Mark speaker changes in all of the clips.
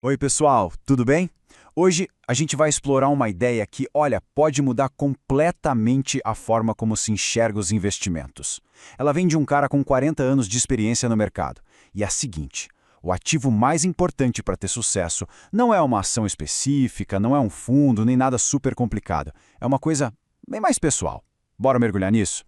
Speaker 1: Oi, pessoal, tudo bem? Hoje a gente vai explorar uma ideia que, olha, pode mudar completamente a forma como se enxerga os investimentos. Ela vem de um cara com 40 anos de experiência no mercado. E é a seguinte: o ativo mais importante para ter sucesso não é uma ação específica, não é um fundo, nem nada super complicado. É uma coisa bem mais pessoal. Bora mergulhar nisso?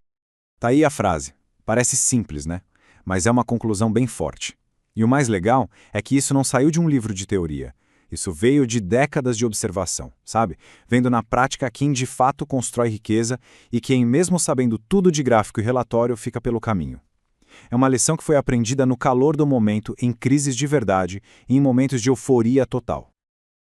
Speaker 1: Tá aí a frase. Parece simples, né? Mas é uma conclusão bem forte. E o mais legal é que isso não saiu de um livro de teoria. Isso veio de décadas de observação, sabe? Vendo na prática quem de fato constrói riqueza e quem, mesmo sabendo tudo de gráfico e relatório, fica pelo caminho. É uma lição que foi aprendida no calor do momento, em crises de verdade e em momentos de euforia total.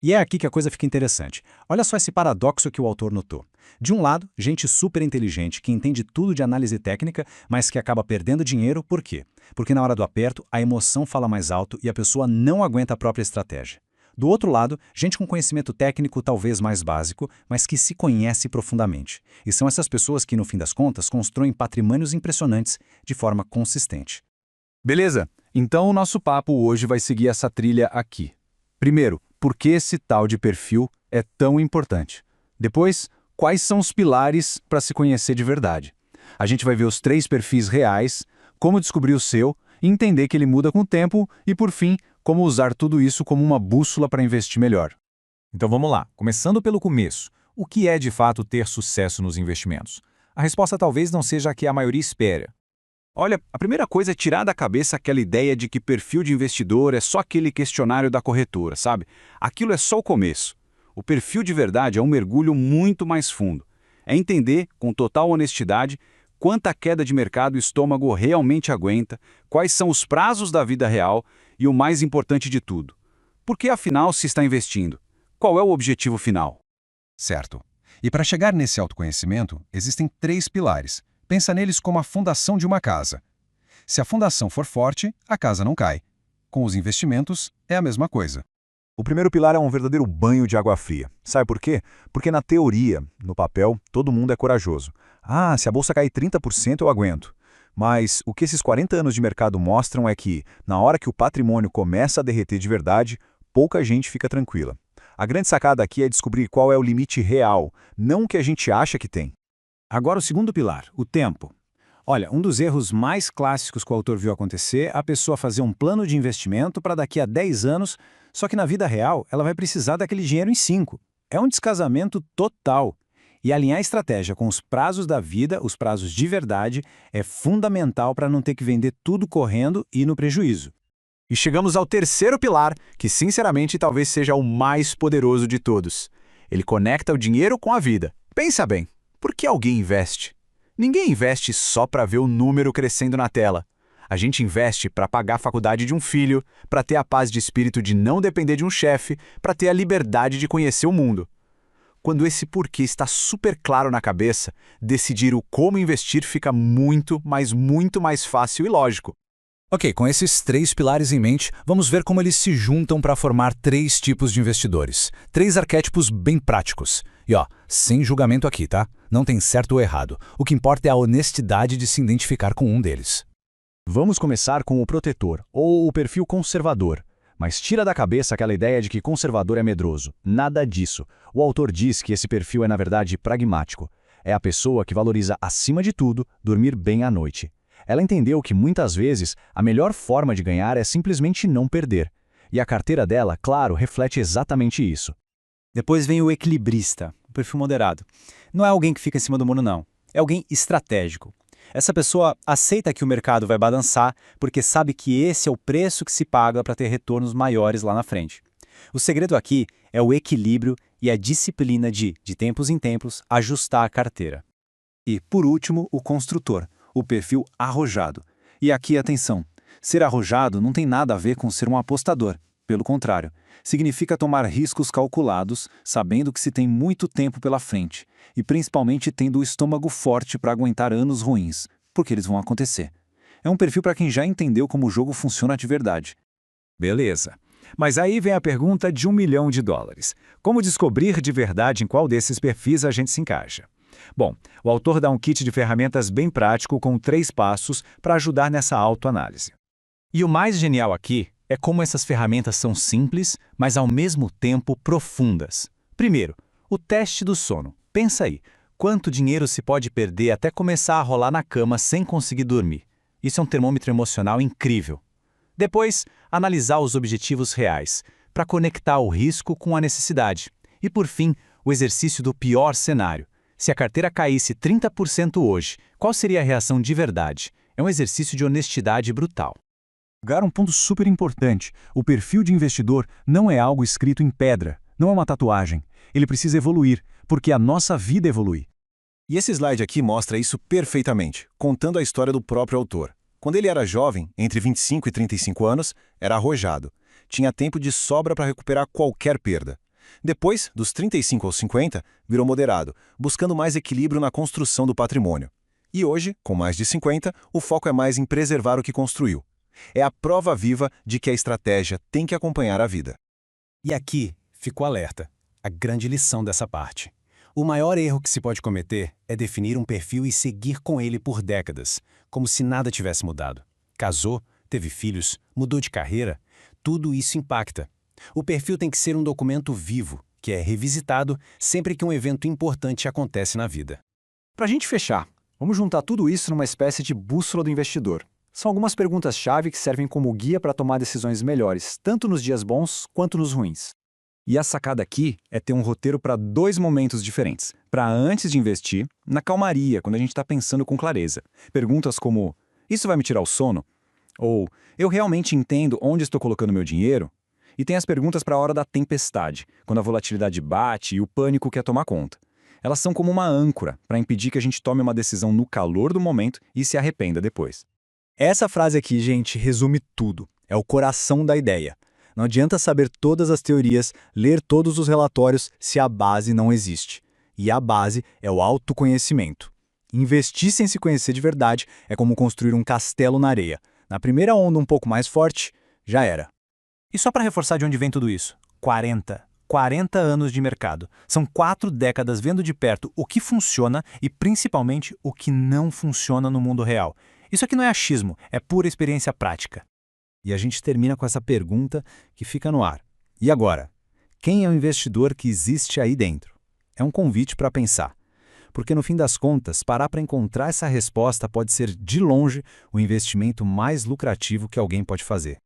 Speaker 1: E é aqui que a coisa fica interessante. Olha só esse paradoxo que o autor notou. De um lado, gente super inteligente que entende tudo de análise técnica, mas que acaba perdendo dinheiro, por quê? Porque na hora do aperto, a emoção fala mais alto e a pessoa não aguenta a própria estratégia. Do outro lado, gente com conhecimento técnico talvez mais básico, mas que se conhece profundamente. E são essas pessoas que, no fim das contas, constroem patrimônios impressionantes de forma consistente. Beleza, então o nosso papo hoje vai seguir essa trilha aqui. Primeiro, por que esse tal de perfil é tão importante? Depois, quais são os pilares para se conhecer de verdade? A gente vai ver os 3 perfis reais, como descobrir o seu, entender que ele muda com o tempo e, por fim, como usar tudo isso como uma bússola para investir melhor. Então vamos lá, começando pelo começo. O que é de fato ter sucesso nos investimentos? A resposta talvez não seja a que a maioria espera. Olha, a primeira coisa é tirar da cabeça aquela ideia de que perfil de investidor é só aquele questionário da corretora, sabe? Aquilo é só o começo. O perfil de verdade é um mergulho muito mais fundo. É entender, com total honestidade, quanta queda de mercado o estômago realmente aguenta, quais são os prazos da vida real e o mais importante de tudo. Por que afinal se está investindo? Qual é o objetivo final?
Speaker 2: Certo. E para chegar nesse autoconhecimento, existem 3 pilares. Pensa neles como a fundação de uma casa. Se a fundação for forte, a casa não cai. Com os investimentos, é a mesma coisa.
Speaker 1: O primeiro pilar é um verdadeiro banho de água fria. Sabe por quê? Porque na teoria, no papel, todo mundo é corajoso. Ah, se a bolsa cair 30% eu aguento. Mas o que esses 40 anos de mercado mostram é que, na hora que o patrimônio começa a derreter de verdade, pouca gente fica tranquila. A grande sacada aqui é descobrir qual é o limite real, não o que a gente acha que tem. Agora o segundo pilar, o tempo. Olha, um dos erros mais clássicos que o autor viu acontecer é a pessoa fazer um plano de investimento para daqui a 10 anos, só que na vida real ela vai precisar daquele dinheiro em 5. É um descasamento total. E alinhar a estratégia com os prazos da vida, os prazos de verdade, é fundamental para não ter que vender tudo correndo e no prejuízo. E chegamos ao terceiro pilar, que sinceramente talvez seja o mais poderoso de todos. Ele conecta o dinheiro com a vida. Pensa bem, por que alguém investe? Ninguém investe só para ver o número crescendo na tela. A gente investe para pagar a faculdade de um filho, para ter a paz de espírito de não depender de um chefe, para ter a liberdade de conhecer o mundo. Quando esse porquê está super claro na cabeça, decidir o como investir fica muito, mas muito mais fácil e lógico. Ok, com esses 3 pilares em mente, vamos ver como eles se juntam para formar 3 tipos de investidores. 3 arquétipos bem práticos. E ó, sem julgamento aqui, tá? Não tem certo ou errado. O que importa é a honestidade de se identificar com um deles. Vamos começar com o protetor, ou o perfil conservador. Mas tira da cabeça aquela ideia de que conservador é medroso. Nada disso. O autor diz que esse perfil é, na verdade, pragmático. É a pessoa que valoriza, acima de tudo, dormir bem à noite. Ela entendeu que, muitas vezes, a melhor forma de ganhar é simplesmente não perder. E a carteira dela, claro, reflete exatamente isso. Depois vem o equilibrista, o perfil moderado. Não é alguém que fica em cima do muro, não. É alguém estratégico. Essa pessoa aceita que o mercado vai balançar porque sabe que esse é o preço que se paga para ter retornos maiores lá na frente. O segredo aqui é o equilíbrio e a disciplina de tempos em tempos, ajustar a carteira. E, por último, o construtor, o perfil arrojado. E aqui, atenção, ser arrojado não tem nada a ver com ser um apostador. Pelo contrário, significa tomar riscos calculados, sabendo que se tem muito tempo pela frente, e principalmente tendo o estômago forte para aguentar anos ruins, porque eles vão acontecer. É um perfil para quem já entendeu como o jogo funciona de verdade. Beleza. Mas aí vem a pergunta de $1 milhão. Como descobrir de verdade em qual desses perfis a gente se encaixa? Bom, o autor dá um kit de ferramentas bem prático com 3 passos para ajudar nessa autoanálise. E o mais genial aqui
Speaker 3: é como essas ferramentas são simples, mas ao mesmo tempo profundas. Primeiro, o teste do sono. Pensa aí, quanto dinheiro se pode perder até começar a rolar na cama sem conseguir dormir? Isso é um termômetro emocional incrível. Depois, analisar os objetivos reais, para conectar o risco com a necessidade. E por fim, o exercício do pior cenário. Se a carteira caísse 30% hoje, qual seria a reação de verdade? É um exercício de honestidade brutal.
Speaker 1: Um ponto super importante. O perfil de investidor não é algo escrito em pedra, não é uma tatuagem. Ele precisa evoluir, porque a nossa vida evolui.
Speaker 2: E esse slide aqui mostra isso perfeitamente, contando a história do próprio autor. Quando ele era jovem, entre 25 e 35 anos, era arrojado. Tinha tempo de sobra para recuperar qualquer perda. Depois, dos 35 aos 50, virou moderado, buscando mais equilíbrio na construção do patrimônio. E hoje, com mais de 50, o foco é mais em preservar o que construiu. É a prova viva de que a estratégia tem que acompanhar a vida.
Speaker 4: E aqui ficou alerta, a grande lição dessa parte. O maior erro que se pode cometer é definir um perfil e seguir com ele por décadas, como se nada tivesse mudado. Casou, teve filhos, mudou de carreira, tudo isso impacta. O perfil tem que ser um documento vivo, que é revisitado sempre que um evento importante acontece na vida.
Speaker 5: Para a gente fechar, vamos juntar tudo isso numa espécie de bússola do investidor. São algumas perguntas-chave que servem como guia para tomar decisões melhores, tanto nos dias bons quanto nos ruins. E a sacada aqui é ter um roteiro para 2 momentos diferentes. Para antes de investir, na calmaria, quando a gente está pensando com clareza. Perguntas como, isso vai me tirar o sono? Ou, eu realmente entendo onde estou colocando meu dinheiro? E tem as perguntas para a hora da tempestade, quando a volatilidade bate e o pânico quer tomar conta. Elas são como uma âncora para impedir que a gente tome uma decisão no calor do momento e se arrependa depois. Essa frase aqui, gente, resume tudo. É o coração da ideia. Não adianta saber todas as teorias, ler todos os relatórios se a base não existe. E a base é o autoconhecimento. Investir sem se conhecer de verdade é como construir um castelo na areia. Na primeira onda um pouco mais forte, já era.
Speaker 3: E só para reforçar de onde vem tudo isso, 40 anos de mercado. São 4 décadas vendo de perto o que funciona e principalmente o que não funciona no mundo real. Isso aqui não é achismo, é pura experiência prática.
Speaker 1: E a gente termina com essa pergunta que fica no ar. E agora? Quem é o investidor que existe aí dentro? É um convite para pensar. Porque no fim das contas, parar para encontrar essa resposta pode ser, de longe, o investimento mais lucrativo que alguém pode fazer.